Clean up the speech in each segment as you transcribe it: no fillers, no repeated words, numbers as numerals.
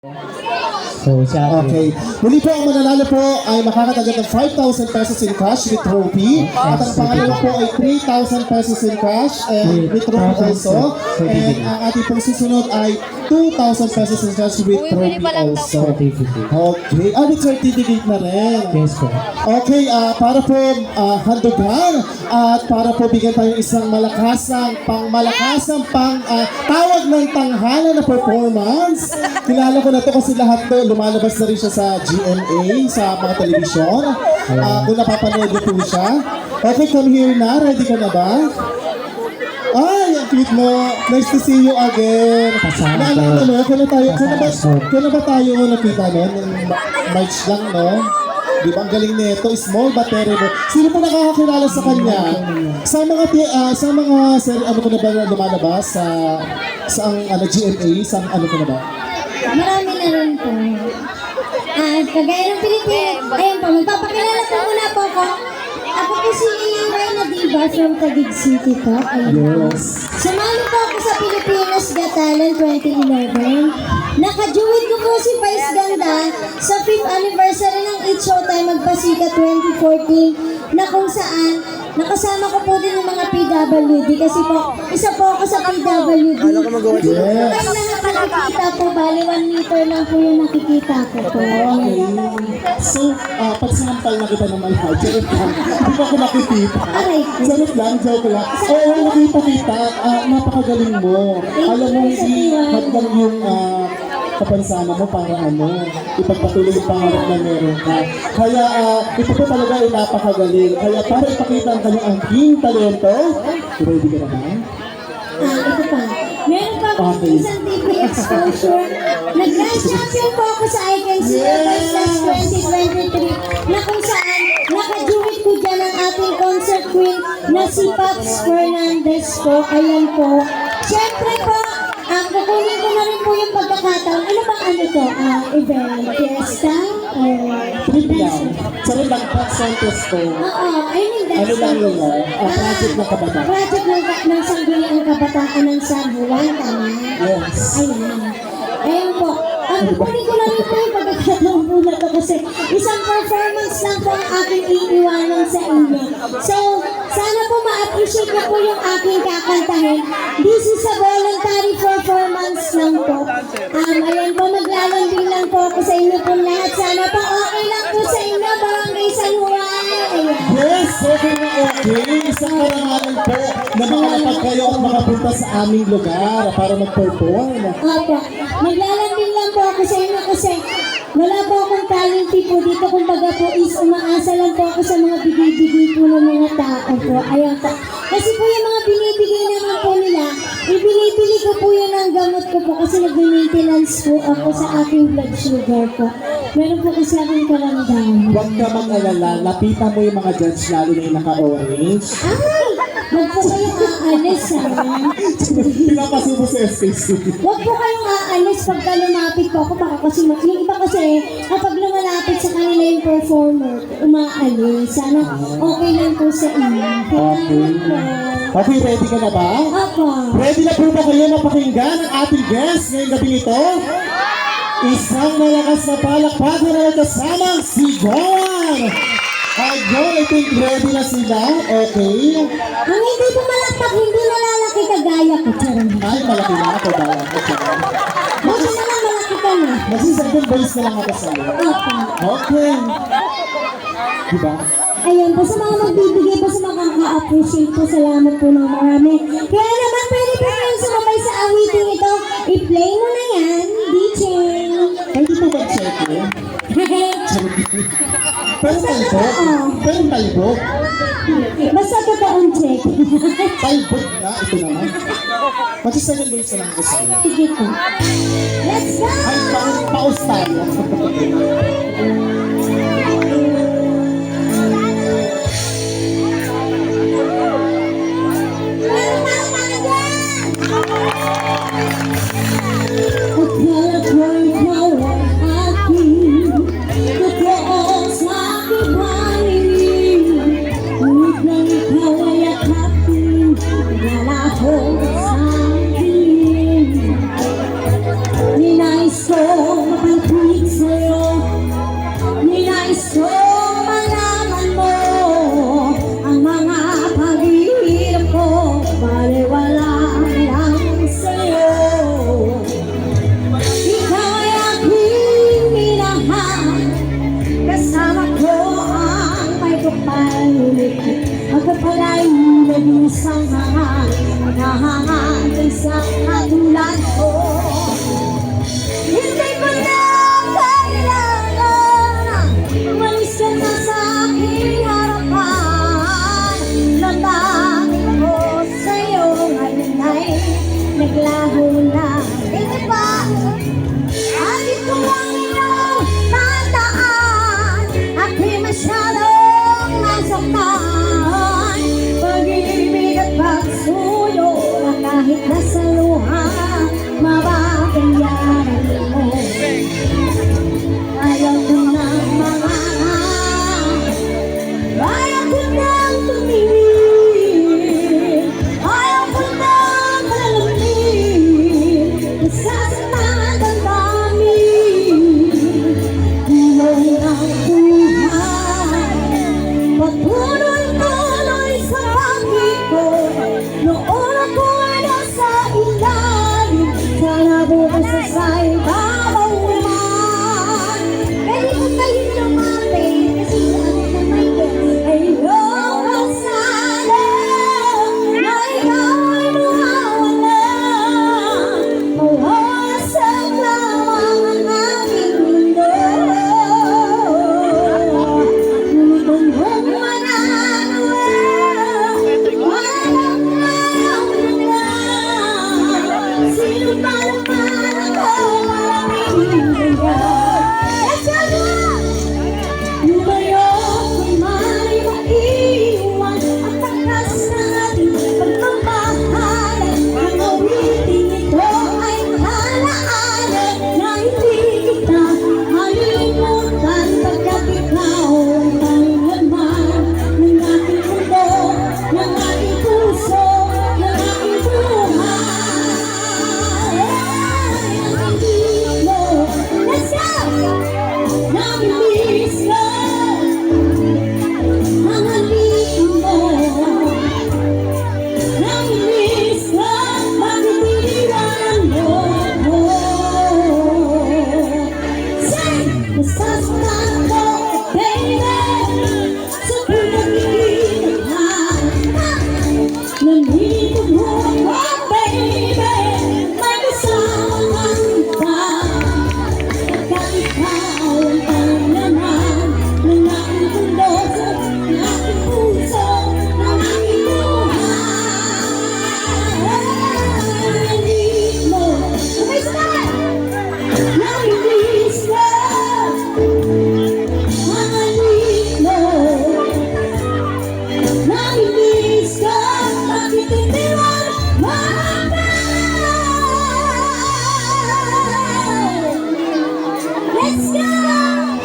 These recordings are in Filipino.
So, siya. Okay. Muli po, ang mananalo po ay makakatanggap ng 5,000 pesos in cash with trophy. At ang pangalawa po ay 3,000 pesos in cash and with trophy also. And ang ating pong susunod ay 2,000 pesos in cash with trophy also. Certificate. Okay. With certificate na rin. Yes po. Okay, para po handugan at para po bigyan tayo ng isang malakasang tawag ng tanghalan na performance. Kilala ko na to kasi lahat to lumalabas na rin siya sa GMA, sa mga telebisyon. Kung napapanood niyo po siya. Okay, come here na. Ready ka na ba? Ay, ang cute mo. Nice to see you again. Naalala mo, kailan ba tayo nakita nun? March lang, no? Di ba? Ang galing nito. Small but terrible. Sino po nakakakilala sa kanya? Sa mga ano ko na ba lumalabas? Sa GMA? Sa ano ko na ba? Marami na rin po. At kagaya ng Pilipinas, ayun po, magpapakilala po muna po ako. Ako po si Reyna Diva from Taguig City po. Yes. Sumali po ako sa Pilipinas Got Talent 2011. Nakajuwid ko po si Vice Ganda sa 5th anniversary ng It's Showtime Magpasika 2014 na kung saan nakasama ko po din ng mga PWD kasi po, isa po ako sa PWD. Hindi po kayo lahat nakikita po, bali 1 meter lang po yung nakikita ko po. Okay. So, pag sinampal na kita naman ha, charot lang. Hindi pa ako nakikita. Aray. Charot lang, joke lang. Oo, nakita kita. Napakagaling mo. Alam mo, hindi hadlang yung kapansana mo para ipagpatuloy yung pangarap na meron ka. Kaya ito po talaga ay napakagaling. Kaya para ipakita ang kanyang angking talento, ready ka na ba? Ito pa. Meron pa akong isang TV exposure. Nag-grand champion po ako sa I Can See Your Voice 2023 na kung saan nakajuwit ko dyan ang ating concert queen na si Paps Fernandez po. Ayan po. Siyempre po, kukunin ko na rin po yung pagkakataon. Ano bang to? Event? Fiesta? Trip lang. Sarap lang, Pats Santos ko. Oo, I mean that's Ano lang yun, project ng kabataan. Project ng sangguniang kabataan ng San Juan, tama? Yes. Ayun. Ayun po. Kukunin ko na rin po yung pagkakataon po na to kasi isang performance lang po ang aking iiwanan sa inyo. So, sana po ma-appreciate niyo po yung aking kakantahin. This is a voluntary performance lang po. Ayan po, maglalambing lang po ako sa inyo po lahat. Sana po okay lang po sa inyo, Barangay San Juan. Ayan. Yes, okay na okay. Isang karangalan po na makalapag kayo at makapunta sa aming lugar para mag-perform. Opo, maglalambing lang po ako sa inyo kasi wala po akong talent po dito. Kumbaga po is umaasa lang po ako sa mga bigay-bigay po ng mga tao po. Ayan po. Kasi po yung mga binibigay naman po nila, ibinibili ko po yun ang gamot ko po kasi nag-maintenance po ako sa aking blood sugar po. Meron po kasi akong karamdaman. Huwag ka mag-alala, lapitan mo yung mga judge lalo na yung naka-orange. Ay! Huwag po kayong aalis ha. Pinapasok mo sa SKC. Huwag po kayong aalis pagka lumapit po ako. Baka kasi yung iba kasi kapag lumalapit sa kanila yung performer, umaalis. Sana okay lang po sa inyo. Okay, ready ka na ba? Opo. Ready na po ba kayo mapakinggan ang ating guest ngayong gabi ito? Isang malakas na palakpakan na kasamang si Joan! Ayun, I think ready na sila. Okay. Ang hindi po malakpak, hindi nalalaki kagaya ko. Charot. Ay, malaki na ako ba? Buti naman malaki ka na. Masisagdang voice na lang ako sa iyo. Opo. Okay. Diba? Ayun po, sa mga magbibigay po sa mga ka-appreciate po, salamat po ng marami. Kaya naman, pwede po kayong sumabay sa awiting ito. I-play mo na yan, DJ. Pwede po mag-check eh. Pero talbog. Pero talbog. Basta totoong check. Talbog na. Ito naman. Masisagdang voice na lang ako sa iyo. Sige po. Let's go! Ay, paus tayo. Ninais ko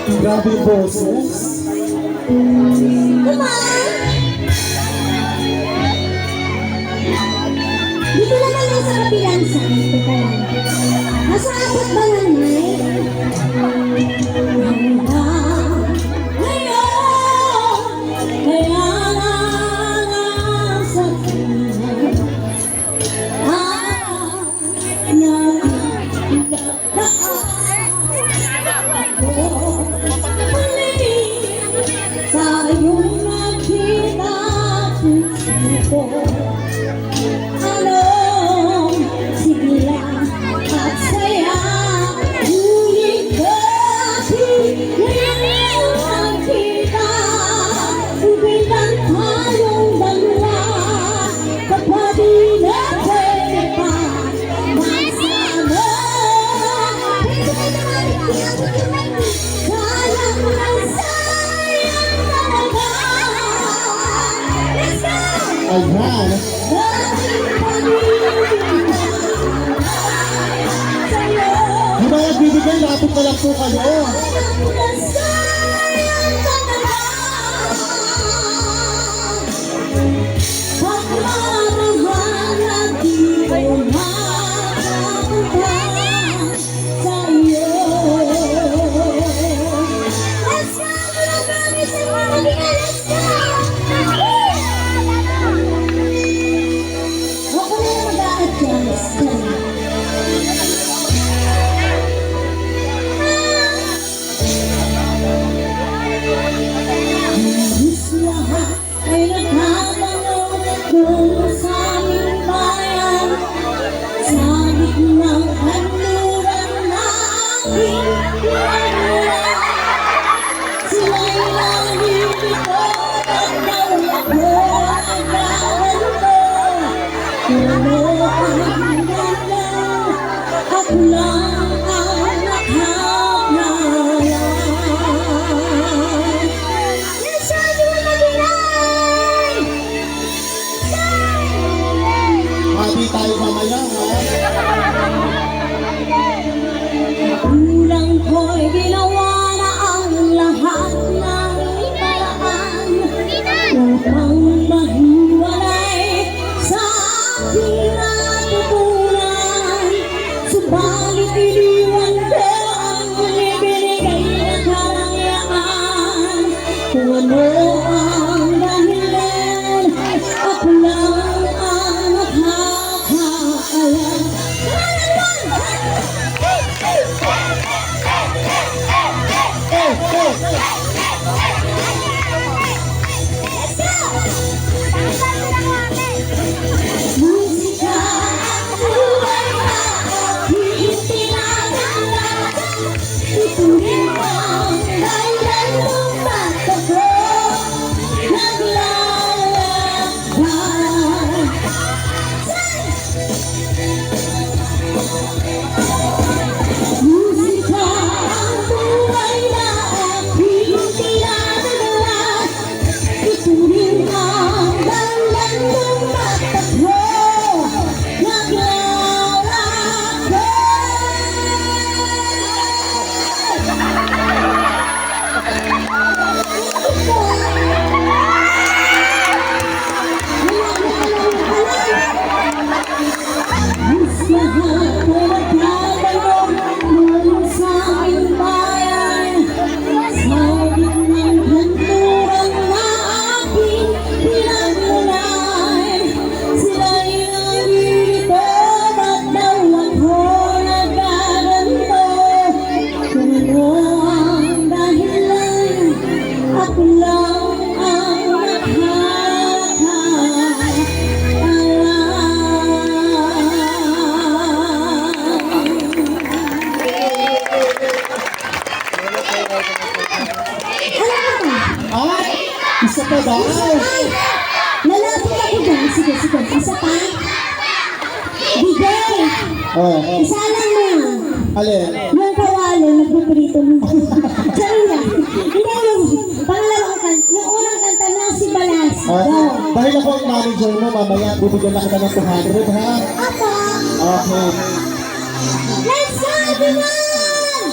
Grabe yung boses. Come on! Dito naman lang sa kabilang side. Teka lang. Nasa apat ba lang, Nay? Kaya nasa tingin tayong nakita puso ko. Anong sigla at saya, ngunit kasi ngayon nakita, bilang tayong dalawa, kapatid na pwede pa magsama. Sayang na sayang talaga. Let's go! Ayan. Di ba nagbibigay, lapit na lang po kayo. Ay nagtatanong kung sa aming bayan, sa gitnang kanluran na aking pinagmulan. Sila'y nangingikot at daw ako ang gaganto. Pero ang ganda, ako lang ang nakakaya. Happy tayo mamaya, ha? Kulang ko'y ginawa na ang lahat ng paraan upang mahiwalay sa aking natutunan. Subalit iniwan ko ang ibinigay na kalayaan. Kung ano ang dahilan, ako lang ang nakakaalam. Musika ang buhay na aking tinatanggalan. Ito rin ang dahilan kung bakit ako naglalakbay. Musika ang buhay na aking tinatanggalan. Ito rin ang dahilan kung bakit ako ako lang ang Ah, isa pa daw. lalapit ako dyan. Sige, isa pa. Bigay. Oh, Isa lang mo. alin? Yung kawali, nagpiprito mo. Sorry na. Hindi yung pangalawang kanta. Yung unang kanta na si Balas. Dahil ako ang manager mo, mamaya bibigyan na kita ng 200, ha? Apa? Okay. Let's go, everyone!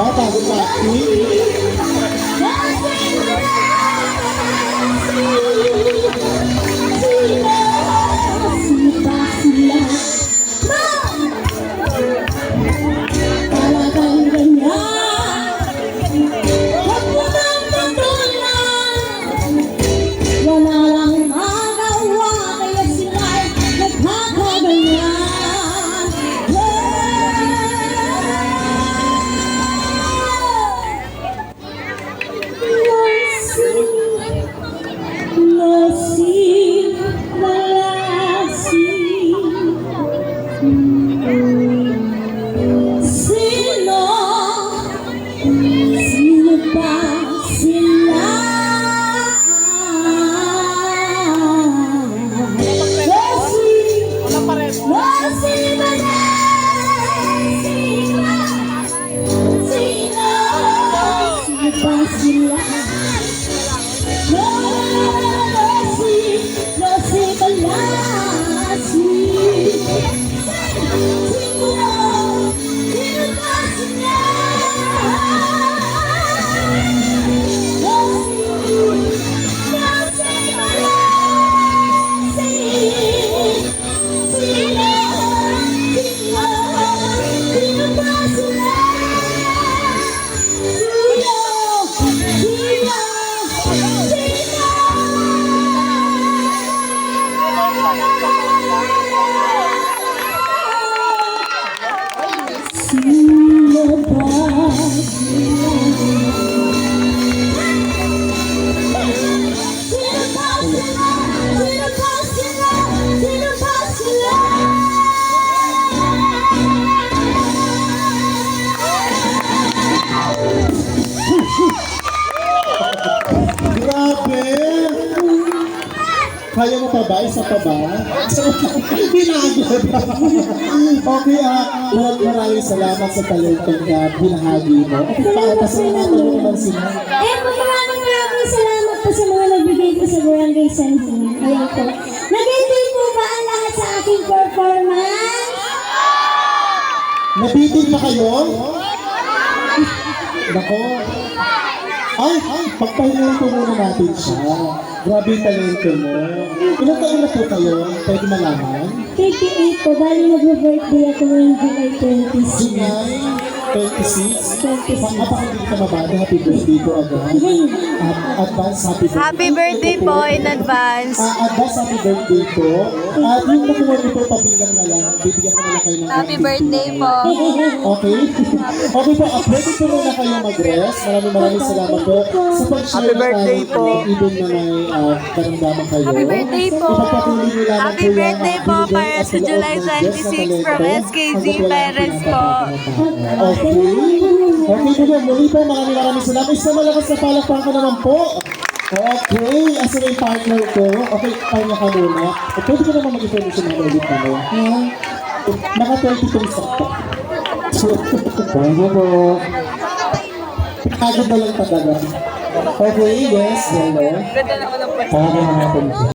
ba? Bago acting. Talagang ganyan. Huwag mo nang patulan. Wala lang magawa, kaya sila'y nagkakaganyan. Lasing, lasing. Sino? Sino ba sila? Lasing ba na? Sino? Sino? Sino ba sila? Lasing, lasing ba lasing? Sino ba sila? Sino ba sila? Sino ba sila? Sino ba sila? Grabe! Kaya mo pa ba? Isa pa ba? Pinagod. Okay, maraming salamat sa talentong binahagi mo. Okay, pasalamatan mo naman sila. Maraming salamat po sa mga nagbigay ko sa Barangay Sanhin. Ayan po. Nag-enjoy po ba ang lahat sa aking performance? Nabitin pa kayo? Nako. Ay, pagpahingayin po muna natin siya. Grabe yung talento mo. Ilang taon na po kayo? Pwede malaman? 38 po. Bali nag-birthday ako ngayong July 26. July 26? Kapag hindi ka mabada, happy birthday po agad. Advance happy birthday. Happy birthday po in advance. Advance happy birthday po. At yung nakuha niyo po, pabilang na lang. Bibigyan ko na lang kayo ng Happy birthday po. Okay? Okay po, pwede po muna kayo mag-rest. Maraming salamat po sa pag-share Happy birthday ng po. even na may karamdaman kayo. Happy birthday po. Ipagpatuloy niyo lamang Happy po yung, birthday po binigay para at sa July loob ng Diyos na 26 from talento SKZ hanggat wala Perez ang po. pinapakakataon. Okay po, muli po maraming salamat. Isang malakas na palakpakan naman po. Okay, asa na yung partner ko? Okay, kanya ka muna. Pwede ko naman mag-information na ulit ka mo. Naka 30 kong sakta. Thank you po. Agad na lang talaga. Okay, yes, hello. Okay naman po.